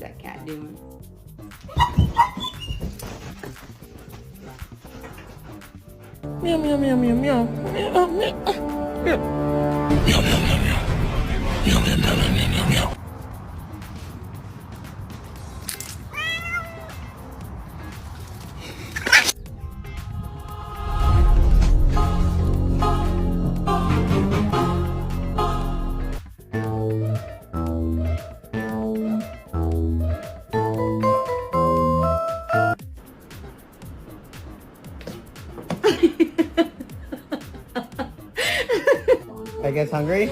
that cat doing? Meow meow meow meow meow meow meow meow meow meow meow meow. Meow meow meow meow meow meow meow. I guess hungry?